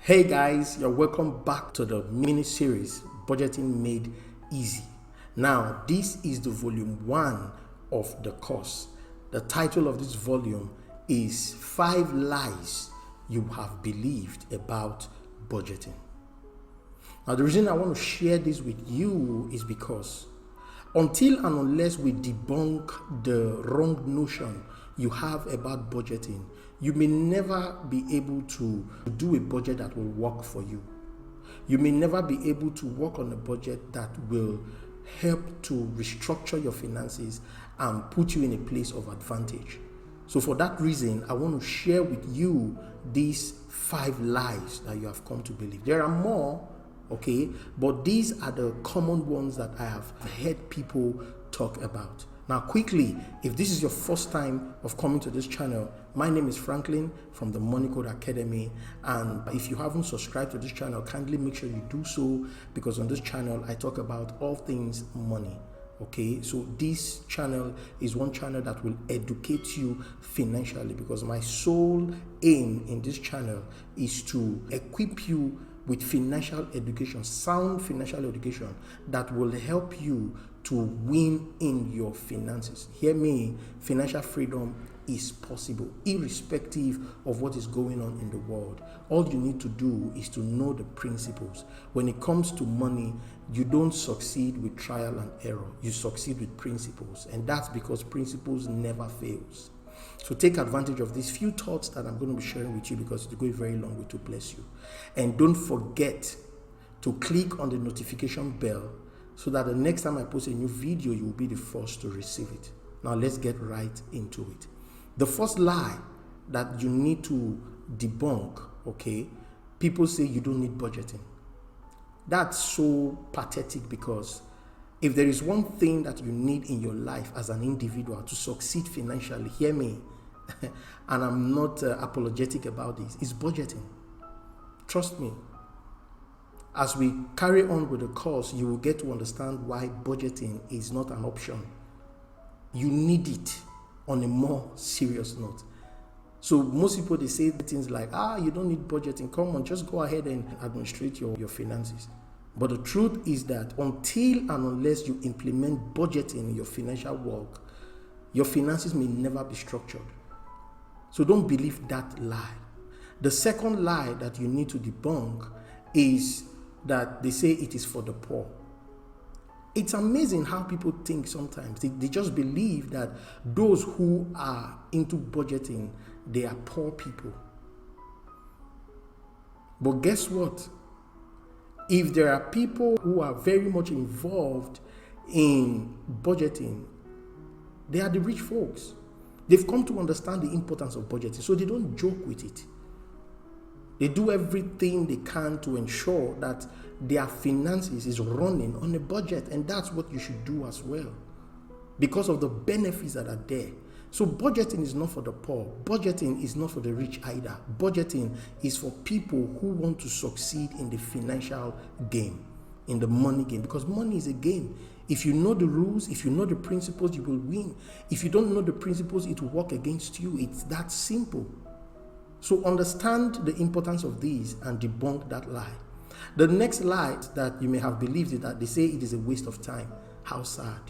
Hey guys, you're welcome back to the mini series Budgeting Made Easy. Now, this is the volume 1 of the course. The title of this volume is 5 Lies You Have Believed About Budgeting. Now, the reason I want to share this with you is because until and unless we debunk the wrong notion you have about budgeting, you may never be able to do a budget that will work for you. You may never be able to work on a budget that will help to restructure your finances and put you in a place of advantage. So for that reason, I want to share with you these 5 lies that you have come to believe. There are more, okay, but these are the common ones that I have heard people talk about. Now, quickly, if this is your first time of coming to this channel, my name is Franklin from the Money Code Academy. And if you haven't subscribed to this channel, kindly make sure you do so, because on this channel, I talk about all things money. Okay, so this channel is one channel that will educate you financially, because my sole aim in this channel is to equip you with financial education, sound financial education that will help you to win in your finances. Hear me, financial freedom is possible, irrespective of what is going on in the world. All you need to do is to know the principles. When it comes to money, you don't succeed with trial and error. You succeed with principles, and that's because principles never fails. So take advantage of these few thoughts that I'm going to be sharing with you, because it's going very long way to bless you. And don't forget to click on the notification bell so that the next time I post a new video, you will be the first to receive it. Now let's get right into it. The first lie that you need to debunk, okay? People say you don't need budgeting. That's so pathetic, because if there is one thing that you need in your life as an individual to succeed financially, hear me, and I'm not apologetic about this, is budgeting. Trust me. As we carry on with the course, you will get to understand why budgeting is not an option. You need it on a more serious note. So most people, they say things like, you don't need budgeting. Come on, just go ahead and administrate your finances. But the truth is that until and unless you implement budgeting in your financial work, your finances may never be structured. So don't believe that lie. The second lie that you need to debunk is that they say it is for the poor. It's amazing how people think sometimes. They just believe that those who are into budgeting, they are poor people. But guess what? If there are people who are very much involved in budgeting, they are the rich folks. They've come to understand the importance of budgeting, so they don't joke with it. They do everything they can to ensure that their finances is running on a budget, and that's what you should do as well, because of the benefits that are there. So budgeting is not for the poor. Budgeting is not for the rich either. Budgeting is for people who want to succeed in the financial game, in the money game, because money is a game. If you know the rules, if you know the principles, you will win. If you don't know the principles, it will work against you. It's that simple. So understand the importance of these and debunk that lie. The next lie that you may have believed is that they say it is a waste of time. How sad.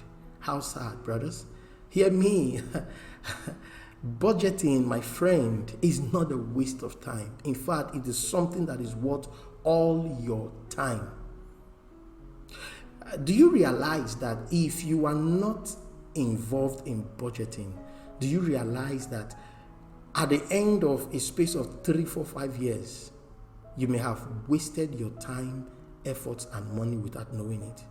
How sad, brothers. Hear me. Budgeting, my friend, is not a waste of time. In fact, it is something that is worth all your time. Do you realize that if you are not involved in budgeting, do you realize that at the end of a space of 3, 4, 5 years, you may have wasted your time, efforts, and money without knowing it?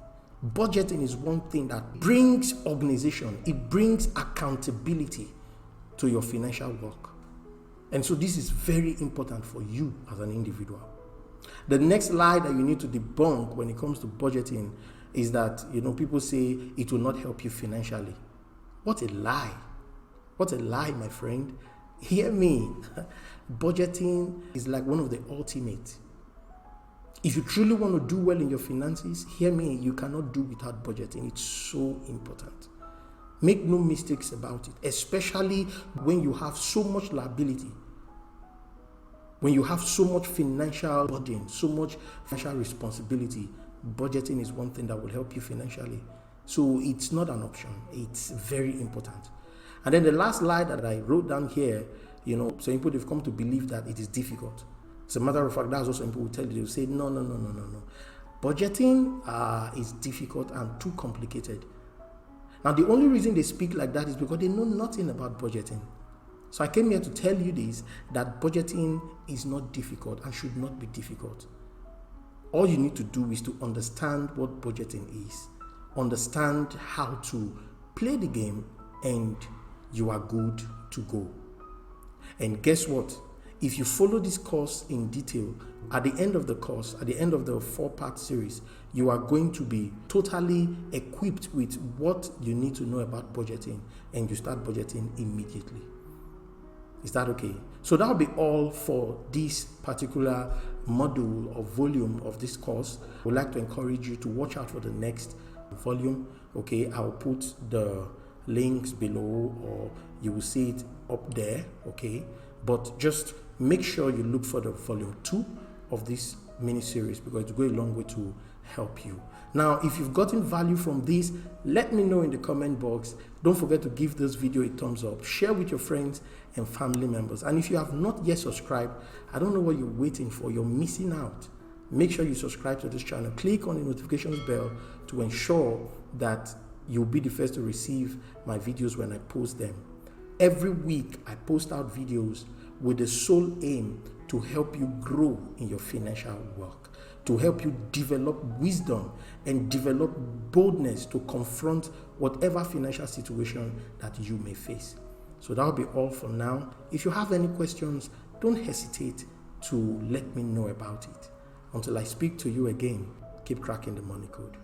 Budgeting is one thing that brings organization. It brings accountability to your financial work. And so this is very important for you as an individual. The next lie that you need to debunk when it comes to budgeting is that, people say it will not help you financially. What a lie. What a lie, my friend. Hear me. Budgeting is like one of the ultimate. If you truly want to do well in your finances, hear me, you cannot do without budgeting. It's so important. Make no mistakes about it, especially when you have so much liability. When you have so much financial burden, so much financial responsibility, budgeting is one thing that will help you financially. So it's not an option. It's very important. And then the last lie that I wrote down here, some people have come to believe that it is difficult. As a matter of fact, that's what some people will tell you. They'll say, no. Budgeting is difficult and too complicated. Now, the only reason they speak like that is because they know nothing about budgeting. So I came here to tell you this, that budgeting is not difficult and should not be difficult. All you need to do is to understand what budgeting is, understand how to play the game, and you are good to go. And guess what? If you follow this course in detail, at the end of the course, at the end of the 4-part series, you are going to be totally equipped with what you need to know about budgeting, and you start budgeting immediately. Is that okay? So that will be all for this particular module or volume of this course. I would like to encourage you to watch out for the next volume. Okay, I'll put the links below, or you will see it up there. Okay, but just make sure you look for the volume 2 of this mini series, because it will go a long way to help you. Now, if you've gotten value from this, let me know in the comment box. Don't forget to give this video a thumbs up, share with your friends and family members. And if you have not yet subscribed, I don't know what you're waiting for. You're missing out. Make sure you subscribe to this channel. Click on the notifications bell to ensure that you'll be the first to receive my videos when I post them. Every week, I post out videos with the sole aim to help you grow in your financial work, to help you develop wisdom and develop boldness to confront whatever financial situation that you may face. So that will be all for now. If you have any questions, don't hesitate to let me know about it. Until I speak to you again, keep cracking the money code.